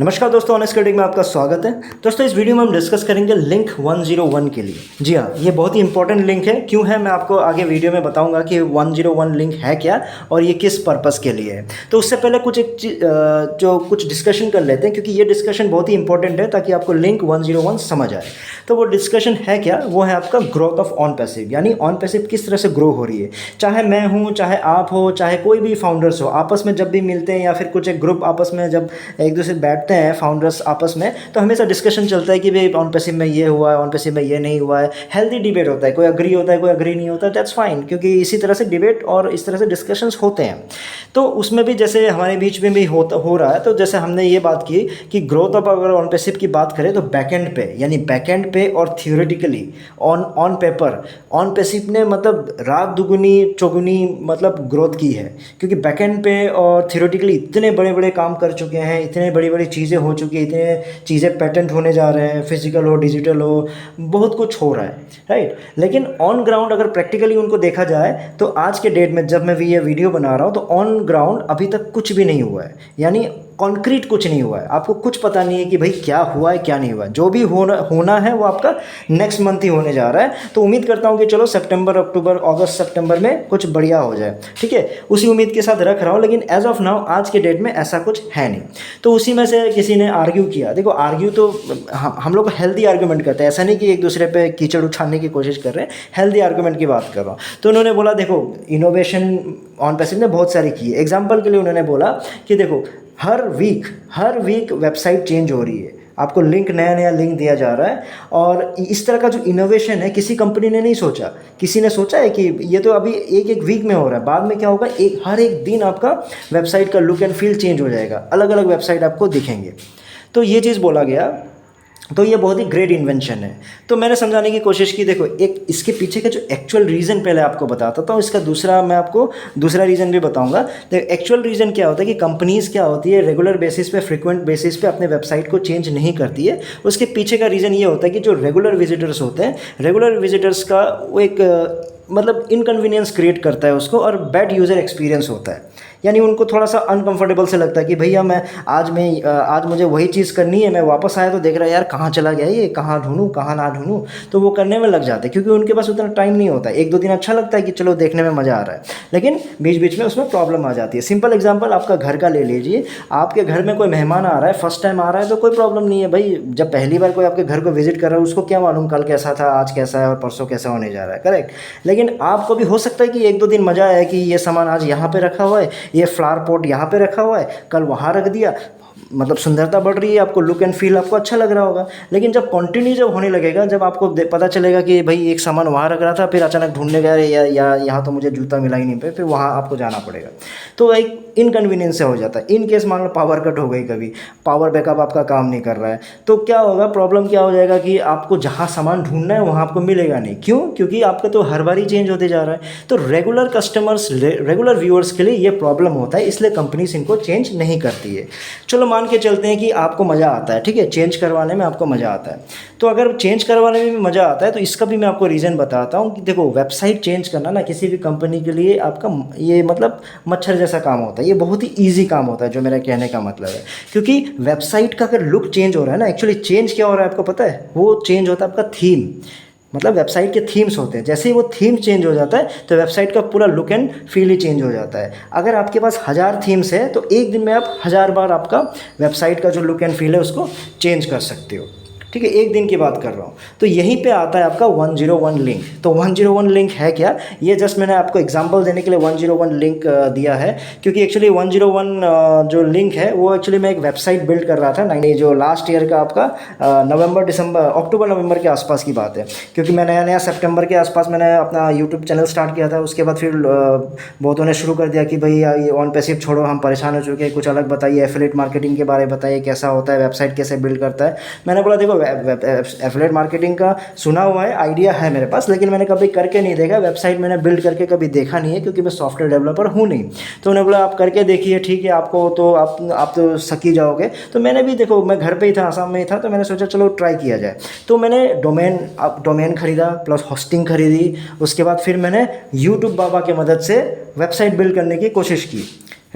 नमस्कार दोस्तों, honest critic में आपका स्वागत है। दोस्तों, इस वीडियो में हम डिस्कस करेंगे लिंक 101 के लिए। जी हाँ, ये बहुत ही इंपॉर्टेंट लिंक है। क्यों है, मैं आपको आगे वीडियो में बताऊंगा कि 101 लिंक है क्या और ये किस पर्पस के लिए है। तो उससे पहले कुछ डिस्कशन कर लेते हैं, क्योंकि ये डिस्कशन बहुत ही इंपॉर्टेंट है ताकि आपको लिंक 101 समझ आए। तो वो डिस्कशन है क्या, वो है आपका ग्रोथ ऑफ ऑन पैसिव, यानी ऑन पैसिव किस तरह से ग्रो हो रही है। चाहे मैं हूँ, चाहे आप हो, चाहे कोई भी फाउंडर्स हो, आपस में जब भी मिलते हैं या फिर कुछ एक ग्रुप आपस में जब एक दूसरे बैठते हैं फाउंडर्स आपस में, तो हमेशा डिस्कशन चलता है कि भाई ऑन पैसिव में ये हुआ है, ऑन पैसिव में ये नहीं हुआ है। हेल्दी डिबेट होता है, कोई अग्री होता है, कोई अग्री नहीं होता, दैट्स फाइन, क्योंकि इसी तरह से डिबेट और इस तरह से डिस्कशंस होते हैं। तो उसमें भी जैसे हमारे बीच में भी हो रहा है। तो जैसे हमने ये बात की कि ग्रोथ ऑफ अगर ऑन पैसिव की बात करें तो बैकएंड पे, यानी बैकएंड पे और theoretically on paper on passive ने मतलब रात दुगुनी चौगुनी मतलब ग्रोथ की है, क्योंकि बैकएंड पे और थियोरेटिकली इतने बड़े बड़े काम कर चुके हैं, इतने बड़ी बड़ी चीज़ें हो चुकी है, इतने चीज़ें पेटेंट होने जा रहे हैं, फिजिकल हो, डिजिटल हो, बहुत कुछ हो रहा है, राइट। लेकिन ऑन ग्राउंड अगर प्रैक्टिकली उनको देखा जाए तो आज के डेट में जब मैं भी ये वीडियो बना रहा हूँ तो ऑन ग्राउंड अभी तक कुछ भी नहीं हुआ है, यानी कॉन्क्रीट कुछ नहीं हुआ है। आपको कुछ पता नहीं है कि भाई क्या हुआ है क्या नहीं हुआ है। जो भी होना है वो आपका नेक्स्ट मंथ ही होने जा रहा है। तो उम्मीद करता हूँ कि चलो सितंबर, अक्टूबर, अगस्त, सितंबर में कुछ बढ़िया हो जाए, ठीक है। उसी उम्मीद के साथ रख रहा हूँ, लेकिन एज ऑफ नाउ आज के डेट में ऐसा कुछ है नहीं। तो उसी में से किसी ने आर्ग्यू किया। देखो, आर्ग्यू तो हम लोग हेल्दी आर्ग्यूमेंट करते हैं, ऐसा नहीं कि एक दूसरे पे कीचड़ उछालने की कोशिश कर रहे हैं। हेल्दी आर्ग्यूमेंट की बात कर रहा हूँ। तो उन्होंने बोला, देखो इनोवेशन ऑन पैसिव ने बहुत सारी की है। एग्जाम्पल के लिए उन्होंने बोला कि देखो हर वीक वेबसाइट चेंज हो रही है, आपको लिंक नया लिंक दिया जा रहा है। और इस तरह का जो इनोवेशन है किसी कंपनी ने नहीं सोचा। किसी ने सोचा है कि ये तो अभी एक वीक में हो रहा है, बाद में क्या होगा, हर एक दिन आपका वेबसाइट का लुक एंड फील चेंज हो जाएगा, अलग अलग वेबसाइट आपको दिखेंगे। तो ये चीज़ बोला गया। तो ये बहुत ही ग्रेट इन्वेंशन है। तो मैंने समझाने की कोशिश की। देखो, एक इसके पीछे का जो एक्चुअल रीज़न पहले आपको बताता हूँ, इसका मैं आपको दूसरा रीज़न भी बताऊंगा। तो एक्चुअल रीज़न क्या होता है कि कंपनीज़ क्या होती है, रेगुलर बेसिस पे, फ्रिक्वेंट बेसिस पे अपने वेबसाइट को चेंज नहीं करती है। उसके पीछे का रीज़न ये होता है कि जो रेगुलर विजिटर्स होते हैं, रेगुलर विजिटर्स का वो एक मतलब इनकन्वीनियंस क्रिएट करता है उसको, और बैड यूज़र एक्सपीरियंस होता है। यानी उनको थोड़ा सा अनकंफर्टेबल से लगता है कि भैया आज मुझे वही चीज़ करनी है, मैं वापस आया तो देख रहा है यार कहाँ चला गया ये, कहाँ ढूंढूं कहाँ ना ढूंढूं। तो वो करने में लग जाते हैं, क्योंकि उनके पास उतना टाइम नहीं होता है। एक दो दिन अच्छा लगता है कि चलो देखने में मज़ा आ रहा है, लेकिन बीच बीच में उसमें प्रॉब्लम आ जाती है। सिंपल एग्जाम्पल आपका घर का ले लीजिए। आपके घर में कोई मेहमान आ रहा है, फर्स्ट टाइम आ रहा है तो कोई प्रॉब्लम नहीं है भाई। जब पहली बार कोई आपके घर को विजिट कर रहा है, उसको क्या मालूम कल कैसा था, आज कैसा है और परसों कैसा होने जा रहा है, करेक्ट। लेकिन आपको भी हो सकता है कि एक दो दिन मज़ा आया कि ये सामान आज यहाँ पे रखा हुआ है, ये फ्लावर पॉट यहाँ पे रखा हुआ है, कल वहाँ रख दिया, मतलब सुंदरता बढ़ रही है, आपको लुक एंड फील आपको अच्छा लग रहा होगा। लेकिन जब कंटिन्यू जब होने लगेगा, जब आपको पता चलेगा कि भाई एक सामान वहाँ रख रहा था, फिर अचानक ढूंढने गए या यहाँ तो मुझे जूता मिला ही नहीं पे, फिर वहाँ आपको जाना पड़ेगा। तो एक इनकन्वीनियंस से हो जाता है। इन केस मान लो पावर कट हो गई, कभी पावर बैकअप आपका काम नहीं कर रहा है, तो क्या होगा, प्रॉब्लम क्या हो जाएगा कि आपको जहाँ सामान ढूंढना है वहाँ आपको मिलेगा नहीं। क्यों? क्योंकि आपका तो हर बार ही चेंज होते जा रहा है। तो रेगुलर कस्टमर्स, रेगुलर व्यूअर्स के लिए ये प्रॉब्लम होता है, इसलिए कंपनीज इनको चेंज नहीं करती है। चलो मान के चलते हैं कि आपको मज़ा आता है, ठीक है, चेंज करवाने में आपको मज़ा आता है। तो अगर चेंज करवाने में भी मज़ा आता है तो इसका भी मैं आपको रीज़न बताता हूँ कि देखो, वेबसाइट चेंज करना ना किसी भी कंपनी के लिए आपका ये मतलब मच्छर जैसा काम होता है। ये बहुत ही ईजी काम होता है, जो मेरा कहने का मतलब है। क्योंकि वेबसाइट का अगर लुक चेंज हो रहा है ना, एक्चुअली चेंज क्या हो रहा है आपको पता है, वो चेंज होता है आपका थीम। मतलब वेबसाइट के थीम्स होते हैं, जैसे ही वो थीम चेंज हो जाता है तो वेबसाइट का पूरा look and feel he change हो जाता है। अगर आपके पास 1000 थीम्स है तो एक दिन में आप 1000 बार आपका वेबसाइट का जो लुक एंड फील है उसको चेंज कर सकते हो, ठीक है। एक दिन की बात कर रहा हूँ। तो यहीं पे आता है आपका 101 लिंक। तो 101 लिंक है क्या, ये जस्ट मैंने आपको एग्जांपल देने के लिए 101 लिंक दिया है। क्योंकि एक्चुअली 101 जो लिंक है वो एक्चुअली मैं एक वेबसाइट बिल्ड कर रहा था जो लास्ट ईयर का आपका अक्टूबर नवंबर के आसपास की बात है। क्योंकि मैं नया सितंबर के आसपास मैंने अपना यूट्यूब चैनल स्टार्ट किया था। उसके बाद फिर बहुतों ने शुरू कर दिया कि भाई ये ऑन पैसिव छोड़ो, हम परेशान हो चुके हैं, कुछ अलग बताइए, एफिलिएट मार्केटिंग के बारे में बताइए, कैसा होता है, वेबसाइट कैसे बिल्ड करता है। मैंने बोला देखो, एफिलिएट मार्केटिंग का सुना हुआ है, आइडिया है मेरे पास, लेकिन मैंने कभी करके नहीं देखा, वेबसाइट मैंने बिल्ड करके कभी देखा नहीं है, क्योंकि मैं सॉफ्टवेयर डेवलपर हूँ नहीं। तो उन्होंने बोला आप करके देखिए, ठीक है, आपको तो आप तो सकी जाओगे। तो मैंने भी देखो, मैं घर पे ही था, आसाम में ही था, तो मैंने सोचा चलो ट्राई किया जाए। तो मैंने डोमेन खरीदा प्लस होस्टिंग खरीदी। उसके बाद फिर मैंने यूट्यूब बाबा की मदद से वेबसाइट बिल्ड करने की कोशिश की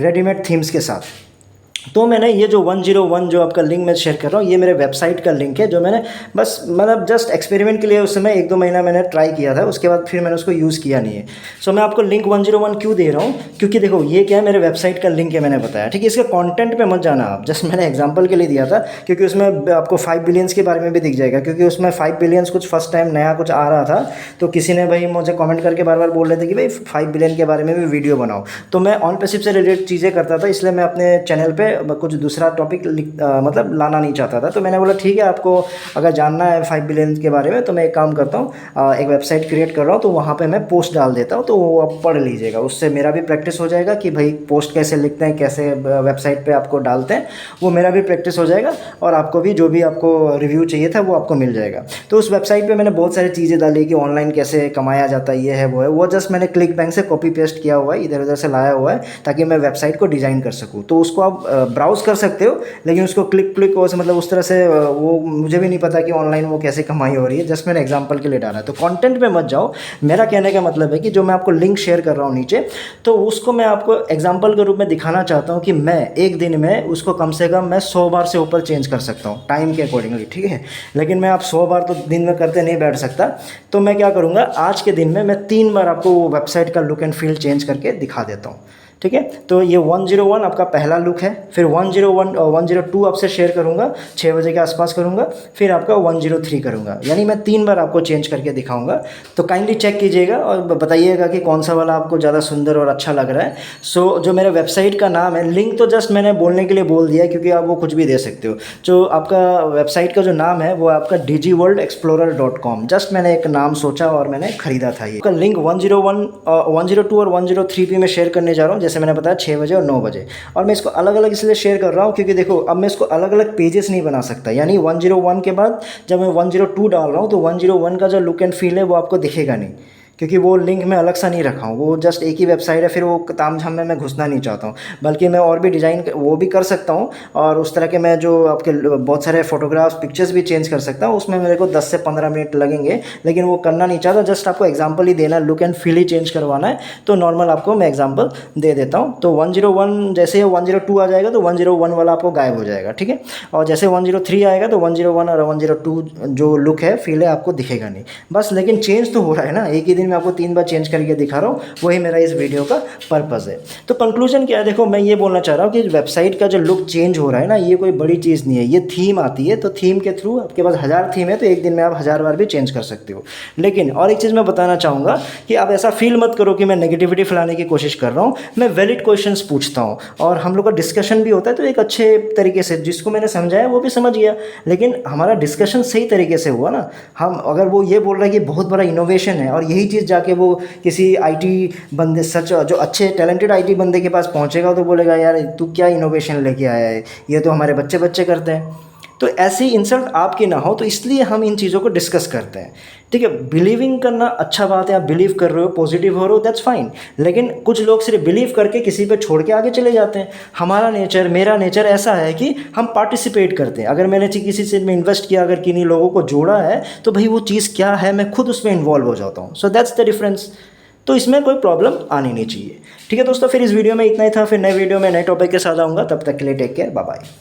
रेडीमेड थीम्स के साथ। तो मैंने ये जो 101 जो आपका लिंक मैं शेयर कर रहा हूँ, ये मेरे वेबसाइट का लिंक है जो मैंने बस मतलब जस्ट एक्सपेरिमेंट के लिए उस समय 1-2 महीना मैंने ट्राई किया था, उसके बाद फिर मैंने उसको यूज़ किया नहीं है। सो मैं आपको लिंक 101 क्यों दे रहा हूँ, क्योंकि देखो ये क्या है, मेरे वेबसाइट का लिंक है, मैंने बताया ठीक है। इसके कंटेंट पे मत जाना आप, जस्ट मैंने एग्जांपल के लिए दिया था, क्योंकि उसमें आपको 5 बिलियंस के बारे में भी दिख जाएगा, क्योंकि उसमें 5 बिलियंस कुछ फर्स्ट टाइम नया कुछ आ रहा था। तो किसी ने भाई मुझे कमेंट करके बार बार बोल रहे थे कि भाई 5 बिलियन के बारे में भी वीडियो बनाओ। तो मैं ऑन पैसिव से रिलेटेड चीज़ें करता था, इसलिए मैं अपने चैनल पर कुछ दूसरा टॉपिक मतलब लाना नहीं चाहता था। तो मैंने बोला ठीक है, आपको अगर जानना है 5 बिलियन के बारे में तो मैं एक काम करता हूँ, एक वेबसाइट क्रिएट कर रहा हूँ, तो वहाँ पे मैं पोस्ट डाल देता हूँ, तो वो आप पढ़ लीजिएगा। उससे मेरा भी प्रैक्टिस हो जाएगा कि भाई पोस्ट कैसे लिखते हैं, कैसे वेबसाइट पे आपको डालते हैं, वो मेरा भी प्रैक्टिस हो जाएगा, और आपको भी जो भी आपको रिव्यू चाहिए था वो आपको मिल जाएगा। तो उस वेबसाइट पर मैंने बहुत सारी चीज़ें डाली कि ऑनलाइन कैसे कमाया जाता है, ये है वो है, वो जस्ट मैंने क्लिक बैंक से कॉपी पेस्ट किया हुआ है, इधर उधर से लाया हुआ है, ताकि मैं वेबसाइट को डिज़ाइन कर सकूँ। तो उसको आप ब्राउज़ कर सकते हो, लेकिन उसको क्लिक और मतलब उस तरह से वो मुझे भी नहीं पता कि ऑनलाइन वो कैसे कमाई हो रही है, जस्ट मैंने एग्जांपल के लिए डाला है। तो कंटेंट पे मत जाओ। मेरा कहने का मतलब है कि जो मैं आपको लिंक शेयर कर रहा हूँ नीचे, तो उसको मैं आपको एग्जांपल के रूप में दिखाना चाहता हूँ कि मैं एक दिन में उसको कम से कम मैं 100 बार से ऊपर चेंज कर सकता हूँ टाइम के अकॉर्डिंगली, ठीक है। लेकिन मैं आप 100 बार तो दिन में करते नहीं बैठ सकता। तो मैं क्या करूँगा, आज के दिन में मैं 3 बार आपको वो वेबसाइट का लुक एंड फील चेंज करके दिखा देता हूँ, ठीक है। तो ये 101 आपका पहला लुक है। फिर 102 आपसे शेयर करूँगा, 6 बजे के आसपास करूँगा। फिर आपका 103 करूँगा, यानी मैं 3 बार आपको चेंज करके दिखाऊँगा। तो काइंडली चेक कीजिएगा और बताइएगा कि कौन सा वाला आपको ज़्यादा सुंदर और अच्छा लग रहा है। सो जो मेरे वेबसाइट का नाम है, लिंक तो जस्ट मैंने बोलने के लिए बोल दिया है, क्योंकि आप वो कुछ भी दे सकते हो। जो आपका वेबसाइट का जो नाम है वो आपका digiworldexplorer.com, जस्ट मैंने एक नाम सोचा और मैंने ख़रीदा था। ये लिंक 101, 102 और 103 भी मैं शेयर करने जा रहा हूँ, जैसे मैंने बताया 6 बजे और 9 बजे। और मैं इसको अलग अलग इसलिए शेयर कर रहा हूँ क्योंकि देखो अब मैं इसको अलग अलग पेजेस नहीं बना सकता, यानी 101 के बाद जब मैं 102 डाल रहा हूँ तो 101 का जो लुक एंड फील है वो आपको दिखेगा नहीं, क्योंकि वो लिंक मैं अलग सा नहीं रखा हूँ, वो जस्ट एक ही वेबसाइट है। फिर वो तामझाम में मैं घुसना नहीं चाहता हूँ, बल्कि मैं और भी डिज़ाइन वो भी कर सकता हूँ, और उस तरह के मैं जो आपके बहुत सारे फोटोग्राफ्स पिक्चर्स भी चेंज कर सकता हूँ। उसमें मेरे को 10 से 15 मिनट लगेंगे, लेकिन वो करना नहीं चाहता, जस्ट आपको एग्जाम्पल ही देना है, look and feel he change करवाना है। तो नॉर्मल आपको मैं एग्जाम्पल दे देता हूँ। तो 101 जैसे 102 आ जाएगा तो 101 वाला आपको गायब हो जाएगा, ठीक है। और जैसे 103 आएगा तो 101 और 102 जो लुक है फील है आपको दिखेगा नहीं बस। लेकिन चेंज तो हो रहा है ना, एक ही दिन में आपको 3 बार चेंज करके दिखा रहा हूँ, वही मेरा इस वीडियो का पर्पज़ है। तो कंक्लूजन क्या है, देखो मैं ये बोलना चाह रहा हूँ कि वेबसाइट का जो लुक चेंज हो रहा है ना, ये कोई बड़ी चीज़ नहीं है। ये थीम आती है, तो थीम के थ्रू आपके पास 1000 थीम है, तो एक दिन में आप 1000 बार भी चेंज कर सकते हो। लेकिन और एक चीज़ मैं बताना चाहूँगा कि आप ऐसा फील मत करो कि मैं नेगेटिविटी फैलाने की कोशिश कर रहा हूँ। मैं वैलिड क्वेश्चंस पूछता हूँ और हम लोग का डिस्कशन भी होता है, तो एक अच्छे तरीके से जिसको मैंने समझाया वो भी समझ गया, लेकिन हमारा डिस्कशन सही तरीके से हुआ ना। हम अगर वो ये बोल रहा है कि बहुत बड़ा इनोवेशन है, और यही चीज़ जाके वो किसी आईटी बंदे, सच जो अच्छे टैलेंटेड आईटी बंदे के पास पहुंचेगा, तो बोलेगा यार तू क्या इनोवेशन लेके आया है, ये तो हमारे बच्चे बच्चे करते हैं। तो ऐसी इंसल्ट आपकी ना हो, तो इसलिए हम इन चीज़ों को डिस्कस करते हैं, ठीक है। बिलीविंग करना अच्छा बात है, आप बिलीव कर रहे हो, पॉजिटिव हो रहे हो, दैट्स फाइन। लेकिन कुछ लोग सिर्फ बिलीव करके किसी पे छोड़ के आगे चले जाते हैं। हमारा नेचर, मेरा नेचर ऐसा है कि हम पार्टिसिपेट करते हैं। अगर मैंने किसी चीज़ में इन्वेस्ट किया, अगर किन्हीं लोगों को जोड़ा है, तो भाई वो चीज़ क्या है, मैं खुद उसमें इन्वॉल्व हो जाता हूँ। So that's the difference. तो इसमें कोई प्रॉब्लम आनी नहीं चाहिए, ठीक है दोस्तों। फिर इस वीडियो में इतना ही था, फिर नए वीडियो में नए टॉपिक के साथ आऊँगा, तब तक के लिए टेक केयर, बाय बाय।